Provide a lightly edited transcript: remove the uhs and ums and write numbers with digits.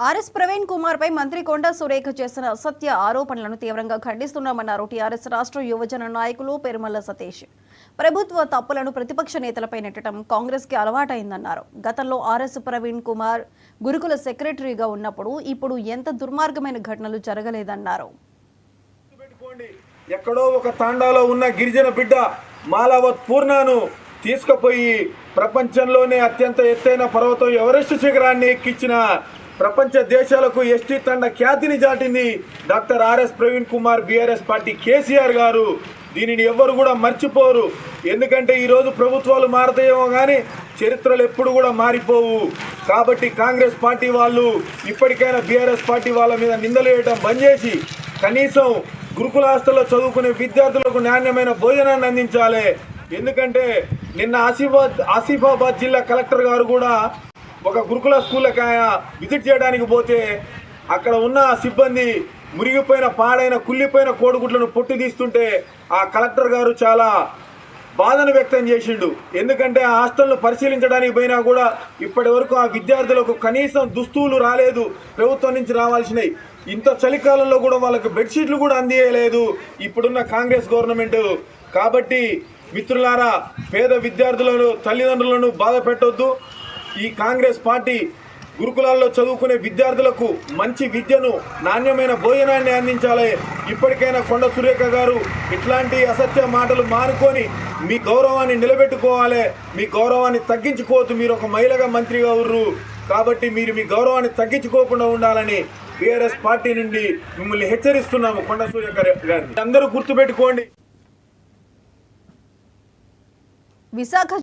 RS Praveen Kumar పై మంత్రి కొండా సురేఖ చేసిన అసత్య ఆరోపణలను తీవ్రంగా ఖండిస్తున్నామన్నారు టీఆర్ఎస్ రాష్ట్ర యువజన నాయకులు పెరుమల్ల సతీష్. ప్రభుత్వ తప్పులను ప్రతిపక్ష నేతలపై నెట్టడం కాంగ్రెస్ కి అలవాటైందన్నారు. గతంలో ఆర్ఎస్ ప్రవీణ్ కుమార్ గురుకుల సెక్రటరీగా ఉన్నప్పుడు ఇప్పుడు ఎంత దుర్మార్గమైన ఘటనలు జరగలేదన్నారు. ఎక్కడో ఒక తాండాలో ఉన్న గిరిజన బిడ్డ మాలావత్ పూర్ణను తీసుకుపోయి ప్రపంచంలోనే అత్యంత ఎత్తైన పర్వతం ఎవరెస్ట్ శిఖరాన్ని ఎక్కించిన ప్రపంచ దేశాలకు ఎస్టీ తండ ఖ్యాతిని చాటింది doctor RS Praveen Kumar, BRS party KCR గారు. దీనిని ఎవ్వరు కూడా మర్చిపోరు. ఎందుకంటే ఈరోజు ప్రభుత్వాలు మారతాయేమో కానీ చరిత్రలు ఎప్పుడు కూడా మారిపోవు. కాబట్టి కాంగ్రెస్ పార్టీ వాళ్ళు ఇప్పటికైనా బీఆర్ఎస్ పార్టీ వాళ్ళ మీద నిందలు వేయడం బంద్ చేసి కనీసం గురుకుల హాస్టల్లో చదువుకునే విద్యార్థులకు నాణ్యమైన భోజనాన్ని అందించాలి. ఎందుకంటే నిన్న ఆసిఫాబాద్ జిల్లా కలెక్టర్ గారు కూడా ఒక గురుకుల స్కూళ్ళకి ఆయన విజిట్ చేయడానికి పోతే అక్కడ ఉన్న సిబ్బంది మురిగిపోయిన పాడైన కుళ్ళిపోయిన కోడిగుడ్లను పొట్టు తీస్తుంటే ఆ కలెక్టర్ గారు చాలా బాధను వ్యక్తం చేసిండు. ఎందుకంటే ఆ హాస్టల్ను పరిశీలించడానికి పోయినా కూడా ఇప్పటి వరకు ఆ విద్యార్థులకు కనీసం దుస్తువులు రాలేదు, ప్రభుత్వం నుంచి రావాల్సినవి. ఇంత చలికాలంలో కూడా వాళ్ళకి బెడ్షీట్లు కూడా అందియలేదు ఇప్పుడున్న కాంగ్రెస్ గవర్నమెంట్. కాబట్టి మిత్రులారా, పేద విద్యార్థులను తల్లిదండ్రులను బాధ పెట్టొద్దు. ఈ కాంగ్రెస్ పార్టీ గురుకులాల్లో చదువుకునే విద్యార్థులకు మంచి విద్యను, నాణ్యమైన భోజనాన్ని అందించాలి. ఇప్పటికైనా కొండ సురేఖ గారు ఇట్లాంటి అసత్య మాటలు మానుకొని మీ గౌరవాన్ని నిలబెట్టుకోవాలి. మీ గౌరవాన్ని తగ్గించుకోవద్దు. మీరు ఒక మహిళగా మంత్రిగా ఉర్రు కాబట్టి మీరు మీ గౌరవాన్ని తగ్గించుకోకుండా ఉండాలని బీఆర్ఎస్ పార్టీ నుండి మిమ్మల్ని హెచ్చరిస్తున్నాము. కొండ సురేఖ గారిని అందరూ గుర్తుపెట్టుకోండి. విశాఖ